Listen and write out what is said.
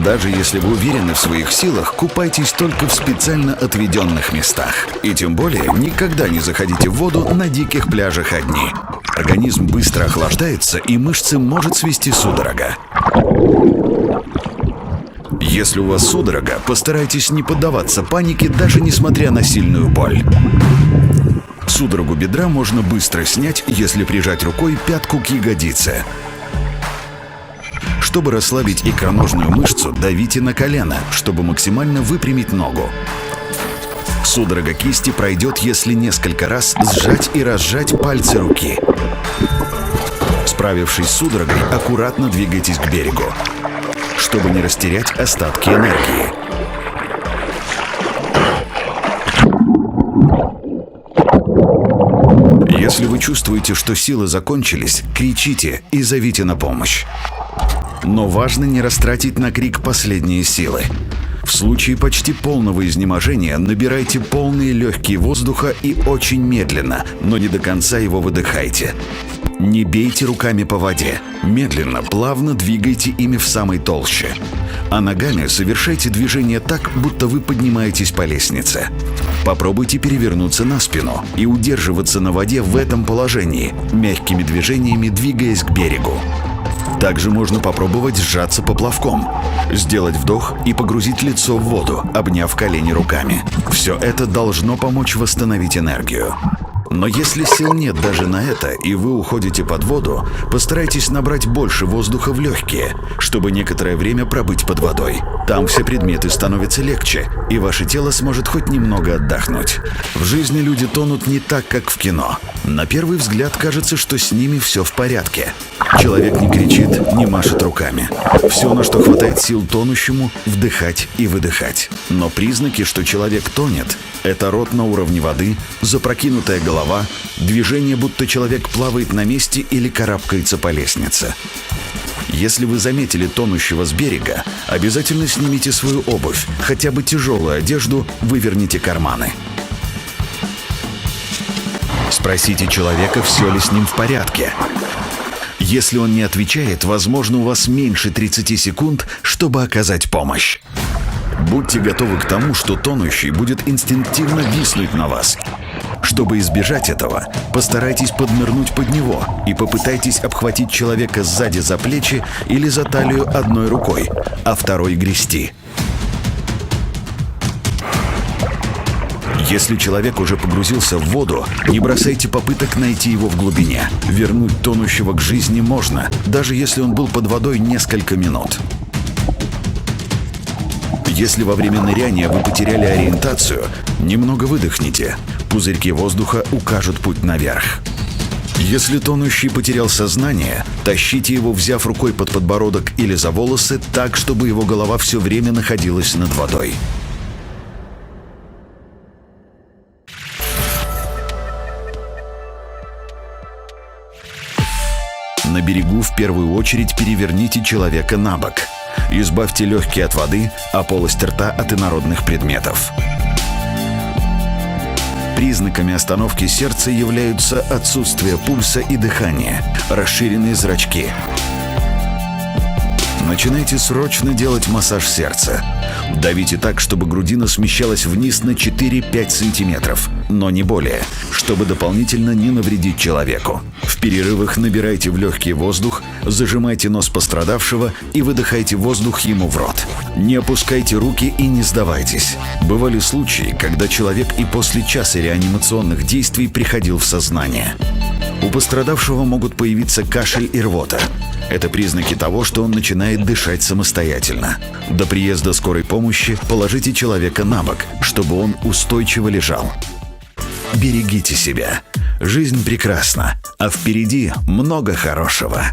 Даже если вы уверены в своих силах, купайтесь только в специально отведенных местах. И тем более никогда не заходите в воду на диких пляжах одни. Организм быстро охлаждается, и мышцы может свести судорога. Если у вас судорога, постарайтесь не поддаваться панике, даже несмотря на сильную боль. Судорогу бедра можно быстро снять, если прижать рукой пятку к ягодице. Чтобы расслабить икроножную мышцу, давите на колено, чтобы максимально выпрямить ногу. Судорога кисти пройдет, если несколько раз сжать и разжать пальцы руки. Справившись с судорогой, аккуратно двигайтесь к берегу, чтобы не растерять остатки энергии. Если вы чувствуете, что силы закончились, кричите и зовите на помощь. Но важно не растратить на крик последние силы. В случае почти полного изнеможения набирайте полные легкие воздуха и очень медленно, но не до конца его выдыхайте. Не бейте руками по воде. Медленно, плавно двигайте ими в самой толще. А ногами совершайте движение так, будто вы поднимаетесь по лестнице. Попробуйте перевернуться на спину и удерживаться на воде в этом положении, мягкими движениями двигаясь к берегу. Также можно попробовать сжаться поплавком, сделать вдох и погрузить лицо в воду, обняв колени руками. Все это должно помочь восстановить энергию. Но если сил нет даже на это, и вы уходите под воду, постарайтесь набрать больше воздуха в легкие, чтобы некоторое время пробыть под водой. Там все предметы становятся легче, и ваше тело сможет хоть немного отдохнуть. В жизни люди тонут не так, как в кино. На первый взгляд кажется, что с ними все в порядке. Человек не кричит, не машет руками. Все, на что хватает сил тонущему, вдыхать и выдыхать. Но признаки, что человек тонет, это рот на уровне воды, запрокинутая голова, движение, будто человек плавает на месте или карабкается по лестнице. Если вы заметили тонущего с берега, обязательно снимите свою обувь, хотя бы тяжелую одежду, выверните карманы. Спросите человека, все ли с ним в порядке. Если он не отвечает, возможно, у вас меньше 30 секунд, чтобы оказать помощь. Будьте готовы к тому, что тонущий будет инстинктивно виснуть на вас. Чтобы избежать этого, постарайтесь поднырнуть под него и попытайтесь обхватить человека сзади за плечи или за талию одной рукой, а второй грести. Если человек уже погрузился в воду, не бросайте попыток найти его в глубине. Вернуть тонущего к жизни можно, даже если он был под водой несколько минут. Если во время ныряния вы потеряли ориентацию, немного выдохните. Пузырьки воздуха укажут путь наверх. Если тонущий потерял сознание, тащите его, взяв рукой под подбородок или за волосы так, чтобы его голова все время находилась над водой. На берегу в первую очередь переверните человека на бок. Избавьте легкие от воды, а полость рта от инородных предметов. Признаками остановки сердца являются отсутствие пульса и дыхания, расширенные зрачки. Начинайте срочно делать массаж сердца. Давите так, чтобы грудина смещалась вниз на 4-5 сантиметров, но не более, чтобы дополнительно не навредить человеку. В перерывах набирайте в легкий воздух, зажимайте нос пострадавшего и выдыхайте воздух ему в рот. Не опускайте руки и не сдавайтесь. Бывали случаи, когда человек и после часа реанимационных действий приходил в сознание. У пострадавшего могут появиться кашель и рвота. Это признаки того, что он начинает дышать самостоятельно. До приезда скорой помощи положите человека на бок, чтобы он устойчиво лежал. Берегите себя. Жизнь прекрасна, а впереди много хорошего.